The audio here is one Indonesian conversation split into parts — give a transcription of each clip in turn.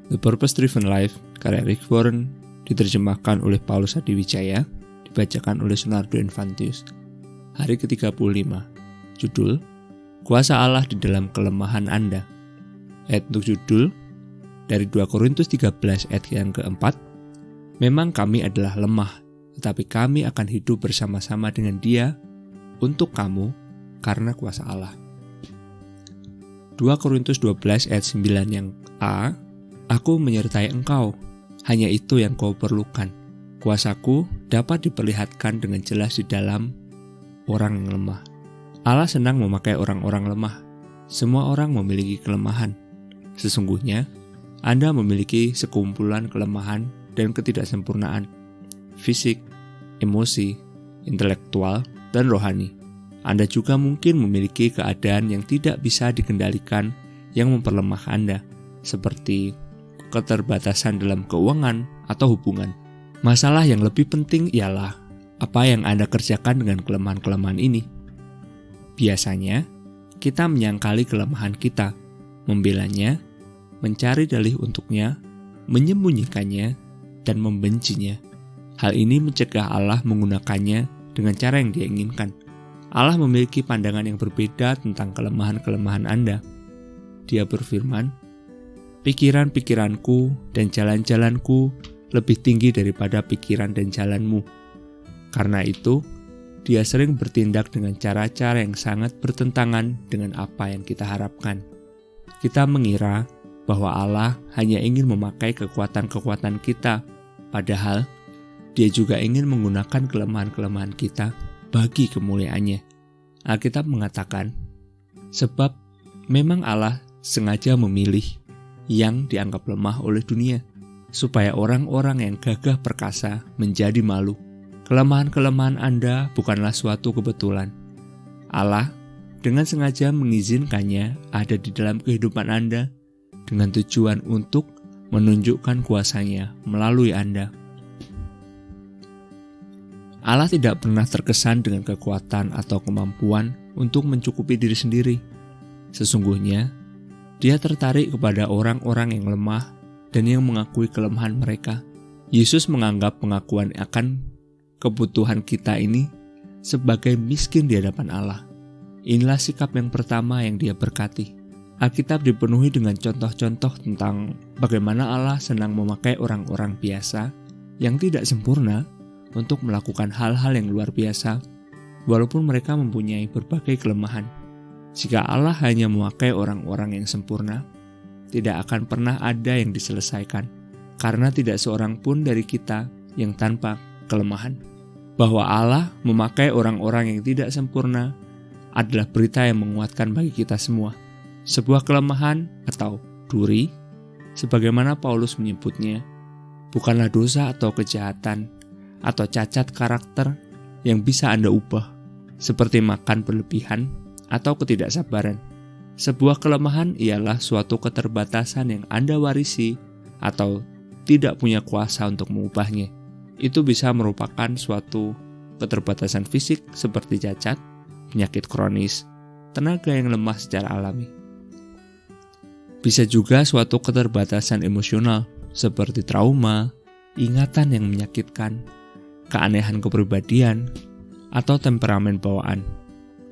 The Purpose Driven Life, karya Rick Warren, diterjemahkan oleh Paulus Hadiwijaya, dibacakan oleh Sunardo Infantius. Hari ke-35. Judul, Kuasa Allah di dalam kelemahan Anda. Ayat untuk judul, dari 2 Korintus 13 ayat yang keempat, memang kami adalah lemah, tetapi kami akan hidup bersama-sama dengan Dia untuk kamu karena kuasa Allah. 2 Korintus 12 ayat 9 yang A, Aku menyertai engkau, hanya itu yang kau perlukan. Kuasaku dapat diperlihatkan dengan jelas di dalam orang yang lemah. Allah senang memakai orang-orang lemah. Semua orang memiliki kelemahan. Sesungguhnya, Anda memiliki sekumpulan kelemahan dan ketidaksempurnaan, fisik, emosi, intelektual, dan rohani. Anda juga mungkin memiliki keadaan yang tidak bisa dikendalikan yang memperlemah Anda, seperti keterbatasan dalam keuangan atau hubungan. Masalah yang lebih penting ialah apa yang Anda kerjakan dengan kelemahan-kelemahan ini. Biasanya, kita menyangkali kelemahan kita, membelanya, mencari dalih untuknya, menyembunyikannya, dan membencinya. Hal ini mencegah Allah menggunakannya dengan cara yang Dia inginkan. Allah memiliki pandangan yang berbeda tentang kelemahan-kelemahan Anda. Dia berfirman, pikiran-pikiranku dan jalan-jalanku lebih tinggi daripada pikiran dan jalanmu. Karena itu, Dia sering bertindak dengan cara-cara yang sangat bertentangan dengan apa yang kita harapkan. Kita mengira bahwa Allah hanya ingin memakai kekuatan-kekuatan kita, padahal Dia juga ingin menggunakan kelemahan-kelemahan kita bagi kemuliaannya. Alkitab mengatakan, sebab memang Allah sengaja memilih yang dianggap lemah oleh dunia, supaya orang-orang yang gagah perkasa menjadi malu. Kelemahan-kelemahan Anda bukanlah suatu kebetulan. Allah dengan sengaja mengizinkannya ada di dalam kehidupan Anda dengan tujuan untuk menunjukkan kuasa-Nya melalui Anda. Allah tidak pernah terkesan dengan kekuatan atau kemampuan untuk mencukupi diri sendiri. Sesungguhnya, Dia tertarik kepada orang-orang yang lemah dan yang mengakui kelemahan mereka. Yesus menganggap pengakuan akan kebutuhan kita ini sebagai miskin di hadapan Allah. Inilah sikap yang pertama yang Dia berkati. Alkitab dipenuhi dengan contoh-contoh tentang bagaimana Allah senang memakai orang-orang biasa yang tidak sempurna untuk melakukan hal-hal yang luar biasa, walaupun mereka mempunyai berbagai kelemahan. Jika Allah hanya memakai orang-orang yang sempurna, tidak akan pernah ada yang diselesaikan, karena tidak seorang pun dari kita yang tanpa kelemahan. Bahwa Allah memakai orang-orang yang tidak sempurna adalah berita yang menguatkan bagi kita semua. Sebuah kelemahan atau duri, sebagaimana Paulus menyebutnya, bukanlah dosa atau kejahatan atau cacat karakter yang bisa Anda ubah, seperti makan berlebihan atau ketidaksabaran. Sebuah kelemahan ialah suatu keterbatasan yang Anda warisi atau tidak punya kuasa untuk mengubahnya. Itu bisa merupakan suatu keterbatasan fisik seperti cacat, penyakit kronis, tenaga yang lemah secara alami. Bisa juga suatu keterbatasan emosional seperti trauma, ingatan yang menyakitkan, keanehan kepribadian, atau temperamen bawaan.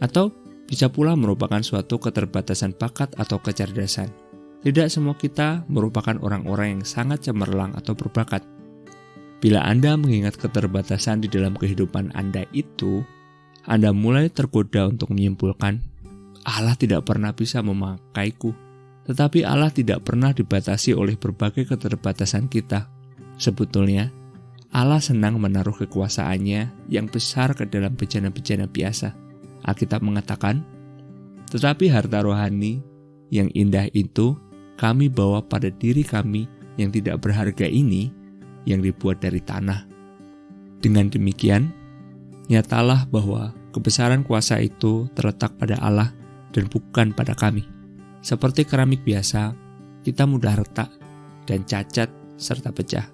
Atau bisa pula merupakan suatu keterbatasan bakat atau kecerdasan. Tidak semua kita merupakan orang-orang yang sangat cemerlang atau berbakat. Bila Anda mengingat keterbatasan di dalam kehidupan Anda itu, Anda mulai tergoda untuk menyimpulkan, Allah tidak pernah bisa memakaiku. Tetapi Allah tidak pernah dibatasi oleh berbagai keterbatasan kita. Sebetulnya, Allah senang menaruh kekuasaannya yang besar ke dalam bejana-bejana biasa. Alkitab mengatakan, tetapi harta rohani yang indah itu kami bawa pada diri kami yang tidak berharga ini, yang dibuat dari tanah. Dengan demikian, nyatalah bahwa kebesaran kuasa itu terletak pada Allah dan bukan pada kami. Seperti keramik biasa, kita mudah retak dan cacat serta pecah.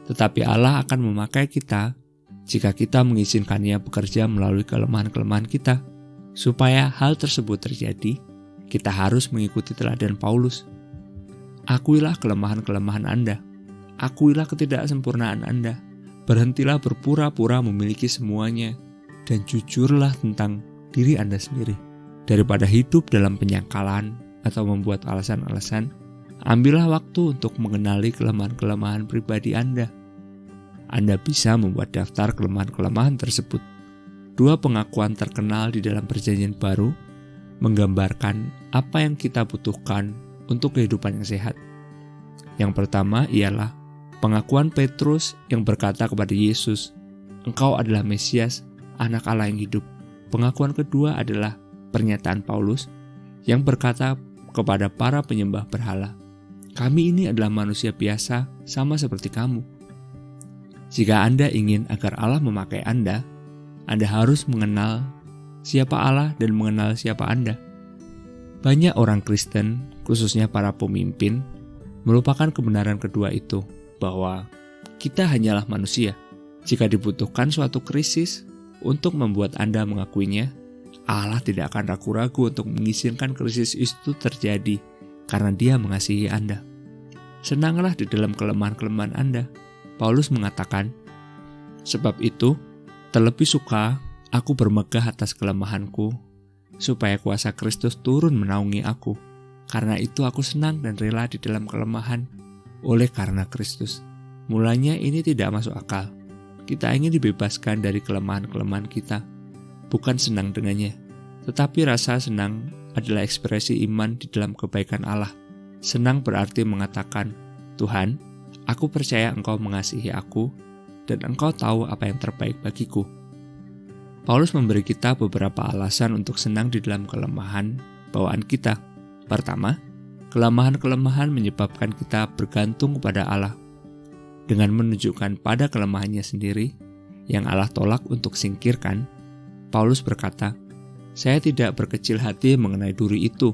Tetapi Allah akan memakai kita jika kita mengizinkannya bekerja melalui kelemahan-kelemahan kita. Supaya hal tersebut terjadi, kita harus mengikuti teladan Paulus. Akuilah kelemahan-kelemahan Anda. Akuilah ketidaksempurnaan Anda. Berhentilah berpura-pura memiliki semuanya dan jujurlah tentang diri Anda sendiri. Daripada hidup dalam penyangkalan atau membuat alasan-alasan, ambillah waktu untuk mengenali kelemahan-kelemahan pribadi Anda. Anda bisa membuat daftar kelemahan-kelemahan tersebut. 2 pengakuan terkenal di dalam Perjanjian Baru menggambarkan apa yang kita butuhkan untuk kehidupan yang sehat. Yang pertama ialah pengakuan Petrus yang berkata kepada Yesus, "Engkau adalah Mesias, Anak Allah yang hidup." Pengakuan kedua adalah pernyataan Paulus yang berkata kepada para penyembah berhala, "Kami ini adalah manusia biasa sama seperti kamu." Jika Anda ingin agar Allah memakai Anda harus mengenal siapa Allah dan mengenal siapa Anda. Banyak orang Kristen, khususnya para pemimpin, melupakan kebenaran kedua itu, bahwa kita hanyalah manusia. Jika dibutuhkan suatu krisis untuk membuat Anda mengakuinya, Allah tidak akan ragu-ragu untuk mengizinkan krisis itu terjadi karena Dia mengasihi Anda. Senanglah di dalam kelemahan-kelemahan Anda. Paulus mengatakan, "Sebab itu, terlebih suka aku bermegah atas kelemahanku, supaya kuasa Kristus turun menaungi aku. Karena itu aku senang dan rela di dalam kelemahan, oleh karena Kristus." Mulanya ini tidak masuk akal. Kita ingin dibebaskan dari kelemahan-kelemahan kita, bukan senang dengannya. Tetapi rasa senang adalah ekspresi iman di dalam kebaikan Allah. Senang berarti mengatakan, "Tuhan, aku percaya Engkau mengasihi aku, dan Engkau tahu apa yang terbaik bagiku." Paulus memberi kita beberapa alasan untuk senang di dalam kelemahan bawaan kita. Pertama, kelemahan-kelemahan menyebabkan kita bergantung kepada Allah. Dengan menunjukkan pada kelemahannya sendiri, yang Allah tolak untuk singkirkan, Paulus berkata, "Saya tidak berkecil hati mengenai duri itu,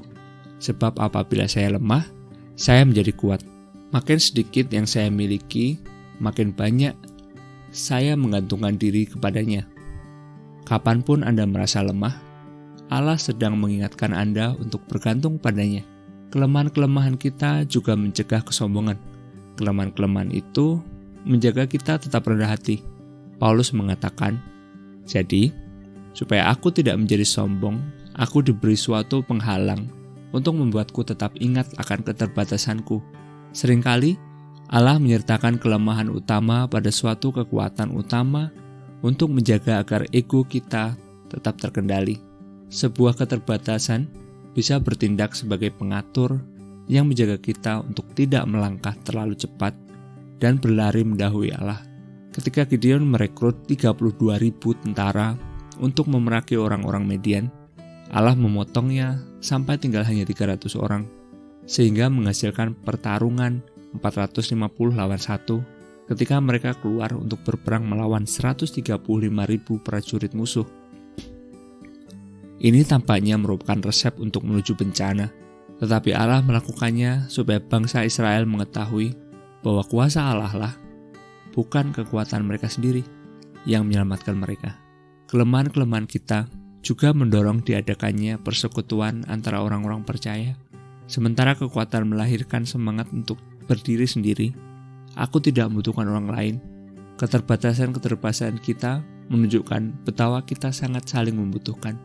sebab apabila saya lemah, saya menjadi kuat. Makin sedikit yang saya miliki, makin banyak saya menggantungkan diri kepadanya." Kapanpun Anda merasa lemah, Allah sedang mengingatkan Anda untuk bergantung padanya. Kelemahan-kelemahan kita juga mencegah kesombongan. Kelemahan-kelemahan itu menjaga kita tetap rendah hati. Paulus mengatakan, "Jadi, supaya aku tidak menjadi sombong, aku diberi suatu penghalang untuk membuatku tetap ingat akan keterbatasanku." Seringkali, Allah menyertakan kelemahan utama pada suatu kekuatan utama untuk menjaga agar ego kita tetap terkendali. Sebuah keterbatasan bisa bertindak sebagai pengatur yang menjaga kita untuk tidak melangkah terlalu cepat dan berlari mendahului Allah. Ketika Gideon merekrut 32.000 tentara untuk memeraki orang-orang Median, Allah memotongnya sampai tinggal hanya 300 orang, sehingga menghasilkan pertarungan 450 lawan 1 ketika mereka keluar untuk berperang melawan 135.000 prajurit musuh. Ini tampaknya merupakan resep untuk menuju bencana, tetapi Allah melakukannya supaya bangsa Israel mengetahui bahwa kuasa Allah lah, bukan kekuatan mereka sendiri, yang menyelamatkan mereka. Kelemahan-kelemahan kita juga mendorong diadakannya persekutuan antara orang-orang percaya. Sementara kekuatan melahirkan semangat untuk berdiri sendiri, aku tidak membutuhkan orang lain. Keterbatasan-keterbatasan kita menunjukkan betapa kita sangat saling membutuhkan.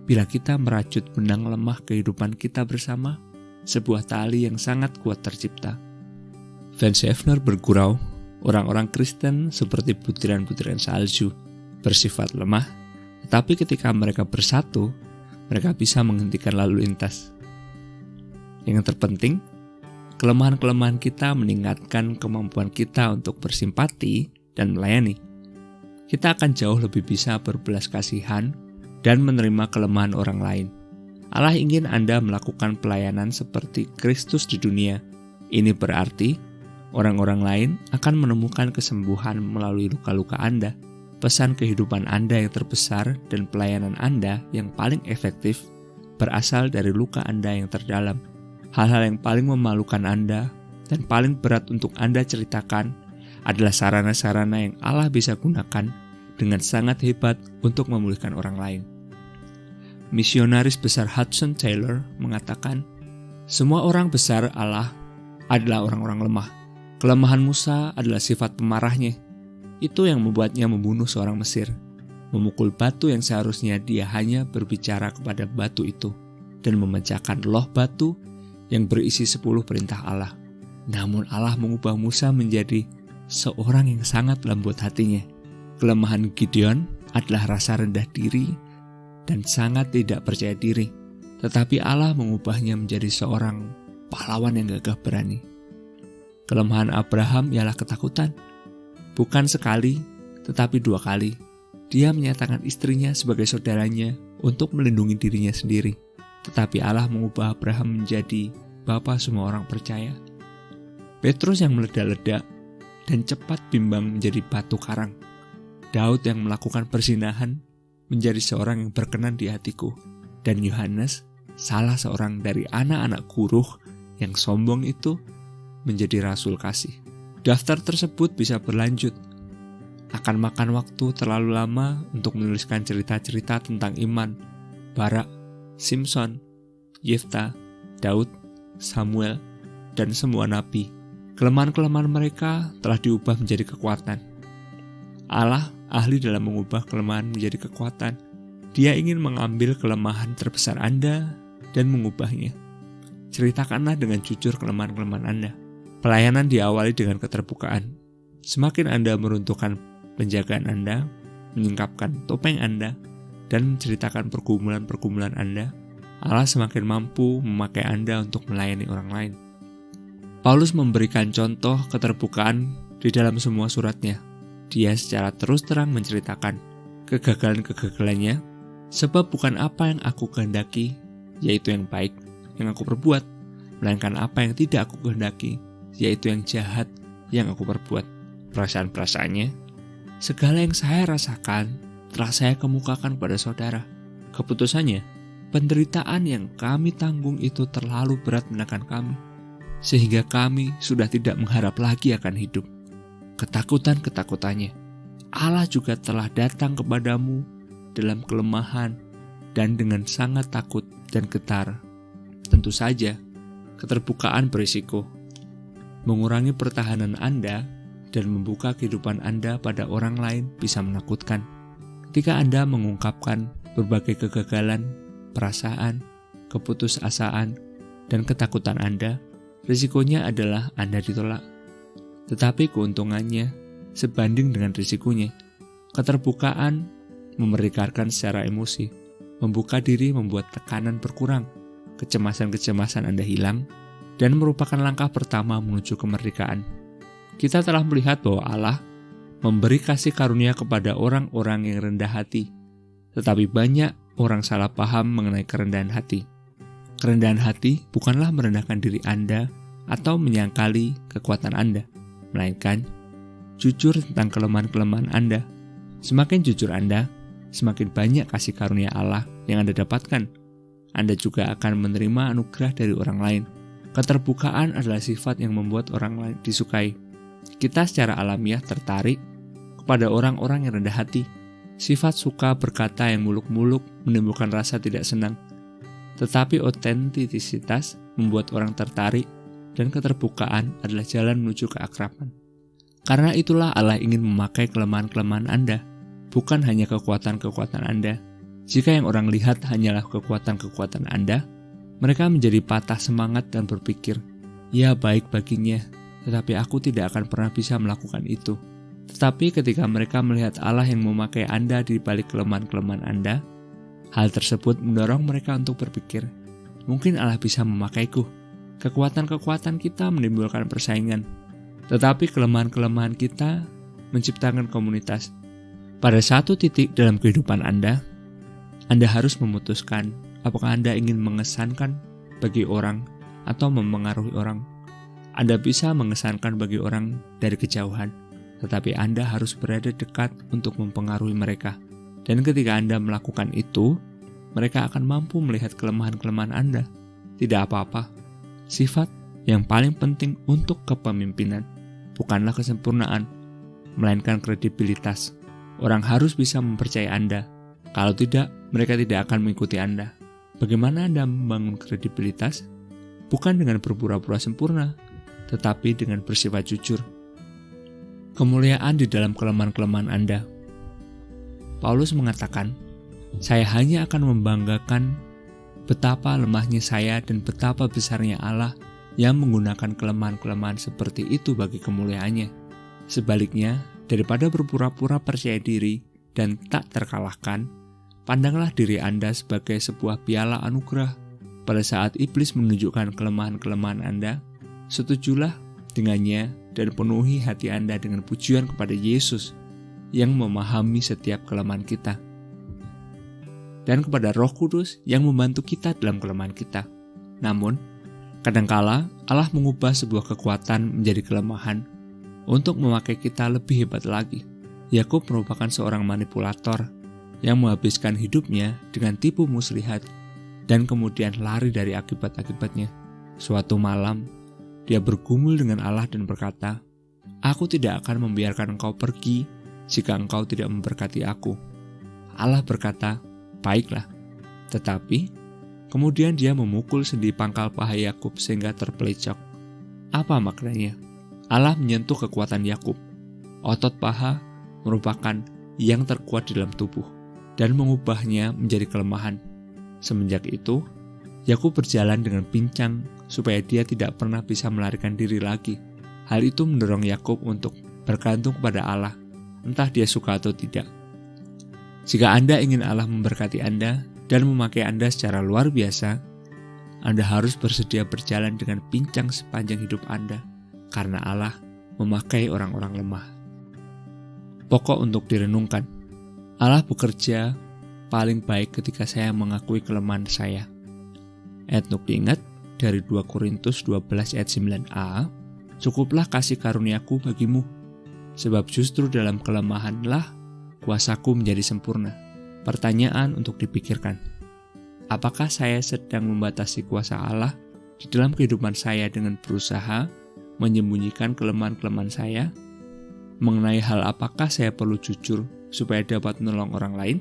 Bila kita merajut benang lemah kehidupan kita bersama, sebuah tali yang sangat kuat tercipta. Van Schaffner bergurau, orang-orang Kristen seperti butiran-butiran salju, bersifat lemah, tetapi ketika mereka bersatu, mereka bisa menghentikan lalu lintas. Yang terpenting, kelemahan-kelemahan kita meningkatkan kemampuan kita untuk bersimpati dan melayani. Kita akan jauh lebih bisa berbelas kasihan dan menerima kelemahan orang lain. Allah ingin Anda melakukan pelayanan seperti Kristus di dunia. Ini berarti orang-orang lain akan menemukan kesembuhan melalui luka-luka Anda. Pesan kehidupan Anda yang terbesar dan pelayanan Anda yang paling efektif berasal dari luka Anda yang terdalam. Hal-hal yang paling memalukan Anda dan paling berat untuk Anda ceritakan adalah sarana-sarana yang Allah bisa gunakan dengan sangat hebat untuk memulihkan orang lain. Misionaris besar Hudson Taylor mengatakan, "Semua orang besar Allah adalah orang-orang lemah. Kelemahan Musa adalah sifat pemarahnya. Itu yang membuatnya membunuh seorang Mesir, memukul batu yang seharusnya dia hanya berbicara kepada batu itu, dan memecahkan loh batu yang berisi 10 perintah Allah. Namun Allah mengubah Musa menjadi seorang yang sangat lembut hatinya. Kelemahan Gideon adalah rasa rendah diri dan sangat tidak percaya diri. Tetapi Allah mengubahnya menjadi seorang pahlawan yang gagah berani. Kelemahan Abraham ialah ketakutan. Bukan sekali, tetapi 2 kali. Dia menyatakan istrinya sebagai saudaranya untuk melindungi dirinya sendiri. Tetapi Allah mengubah Abraham menjadi bapa semua orang percaya. Petrus yang meledak-ledak dan cepat bimbang menjadi batu karang. Daud yang melakukan perzinahan menjadi seorang yang berkenan di hatiku. Dan Yohanes, salah seorang dari anak-anak guruh yang sombong itu, menjadi rasul kasih. Daftar tersebut bisa berlanjut. Akan makan waktu terlalu lama untuk menuliskan cerita-cerita tentang iman, Barak, Simson, Yefta, Daud, Samuel, dan semua nabi. Kelemahan-kelemahan mereka telah diubah menjadi kekuatan. Allah ahli dalam mengubah kelemahan menjadi kekuatan. Dia ingin mengambil kelemahan terbesar Anda dan mengubahnya. Ceritakanlah dengan jujur kelemahan-kelemahan Anda. Pelayanan diawali dengan keterbukaan. Semakin Anda meruntuhkan penjagaan Anda, menyingkapkan topeng Anda, dan menceritakan pergumulan-pergumulan Anda, Allah semakin mampu memakai Anda untuk melayani orang lain. Paulus memberikan contoh keterbukaan di dalam semua suratnya. Dia secara terus terang menceritakan kegagalan-kegagalannya, sebab bukan apa yang aku kehendaki, yaitu yang baik, yang aku perbuat, melainkan apa yang tidak aku kehendaki, yaitu yang jahat yang aku perbuat. Perasaan-perasaannya, segala yang saya rasakan telah saya kemukakan pada saudara. Keputusannya, penderitaan yang kami tanggung itu terlalu berat menekan kami, sehingga kami sudah tidak mengharap lagi akan hidup. Ketakutan-ketakutannya, Allah juga telah datang kepadamu dalam kelemahan dan dengan sangat takut dan getar. Tentu saja, keterbukaan berisiko. Mengurangi pertahanan Anda dan membuka kehidupan Anda pada orang lain bisa menakutkan. Ketika Anda mengungkapkan berbagai kegagalan, perasaan, keputusasaan, dan ketakutan Anda, risikonya adalah Anda ditolak. Tetapi keuntungannya sebanding dengan risikonya. Keterbukaan memerdekakan secara emosi. Membuka diri membuat tekanan berkurang. Kecemasan-kecemasan Anda hilang, dan merupakan langkah pertama menuju kemerdekaan. Kita telah melihat bahwa Allah memberi kasih karunia kepada orang-orang yang rendah hati, tetapi banyak orang salah paham mengenai kerendahan hati. Kerendahan hati bukanlah merendahkan diri Anda atau menyangkali kekuatan Anda, melainkan jujur tentang kelemahan-kelemahan Anda. Semakin jujur Anda, semakin banyak kasih karunia Allah yang Anda dapatkan. Anda juga akan menerima anugerah dari orang lain. Keterbukaan adalah sifat yang membuat orang lain disukai. Kita secara alamiah tertarik kepada orang-orang yang rendah hati. Sifat suka berkata yang muluk-muluk menimbulkan rasa tidak senang. Tetapi otentisitas membuat orang tertarik, dan keterbukaan adalah jalan menuju keakraban. Karena itulah Allah ingin memakai kelemahan-kelemahan Anda, bukan hanya kekuatan-kekuatan Anda. Jika yang orang lihat hanyalah kekuatan-kekuatan Anda, mereka menjadi patah semangat dan berpikir, ya baik baginya, tetapi aku tidak akan pernah bisa melakukan itu. Tetapi ketika mereka melihat Allah yang memakai Anda di balik kelemahan-kelemahan Anda, hal tersebut mendorong mereka untuk berpikir, mungkin Allah bisa memakaiku. Kekuatan-kekuatan kita menimbulkan persaingan, tetapi kelemahan-kelemahan kita menciptakan komunitas. Pada satu titik dalam kehidupan Anda harus memutuskan apakah Anda ingin mengesankan bagi orang atau memengaruhi orang. Anda bisa mengesankan bagi orang dari kejauhan, tetapi Anda harus berada dekat untuk mempengaruhi mereka. Dan ketika Anda melakukan itu, mereka akan mampu melihat kelemahan-kelemahan Anda. Tidak apa-apa. Sifat yang paling penting untuk kepemimpinan bukanlah kesempurnaan, melainkan kredibilitas. Orang harus bisa mempercayai Anda. Kalau tidak, mereka tidak akan mengikuti Anda. Bagaimana Anda membangun kredibilitas? Bukan dengan berpura-pura sempurna, tetapi dengan bersifat jujur. Kemuliaan di dalam kelemahan-kelemahan Anda. Paulus mengatakan, "Saya hanya akan membanggakan betapa lemahnya saya dan betapa besarnya Allah yang menggunakan kelemahan-kelemahan seperti itu bagi kemuliaannya. Sebaliknya, daripada berpura-pura percaya diri dan tak terkalahkan, pandanglah diri Anda sebagai sebuah piala anugerah. Pada saat iblis menunjukkan kelemahan-kelemahan Anda, setujulah dengannya dan penuhi hati Anda dengan pujian kepada Yesus yang memahami setiap kelemahan kita, dan kepada Roh Kudus yang membantu kita dalam kelemahan kita. Namun, kadangkala Allah mengubah sebuah kekuatan menjadi kelemahan untuk memakai kita lebih hebat lagi. Yakub merupakan seorang manipulator yang menghabiskan hidupnya dengan tipu muslihat dan kemudian lari dari akibat-akibatnya. Suatu malam, dia bergumul dengan Allah dan berkata, "Aku tidak akan membiarkan engkau pergi jika engkau tidak memberkati aku." Allah berkata, "Baiklah." Tetapi kemudian dia memukul sendi pangkal paha Yakub sehingga terpelecok. Apa maknanya? Allah menyentuh kekuatan Yakub. Otot paha merupakan yang terkuat di dalam tubuh dan mengubahnya menjadi kelemahan. Semenjak itu, Yakub berjalan dengan pincang supaya dia tidak pernah bisa melarikan diri lagi. Hal itu mendorong Yakub untuk bergantung kepada Allah, entah dia suka atau tidak. Jika Anda ingin Allah memberkati Anda dan memakai Anda secara luar biasa, Anda harus bersedia berjalan dengan pincang sepanjang hidup Anda, karena Allah memakai orang-orang lemah. Pokok untuk direnungkan. Allah bekerja paling baik ketika saya mengakui kelemahan saya. Ayat untuk diingat dari 2 Korintus 12 ayat 9a, "Cukuplah kasih karuniaku bagimu, sebab justru dalam kelemahanlah kuasaku menjadi sempurna." Pertanyaan untuk dipikirkan. Apakah saya sedang membatasi kuasa Allah di dalam kehidupan saya dengan berusaha menyembunyikan kelemahan-kelemahan saya? Mengenai hal apakah saya perlu jujur supaya dapat menolong orang lain?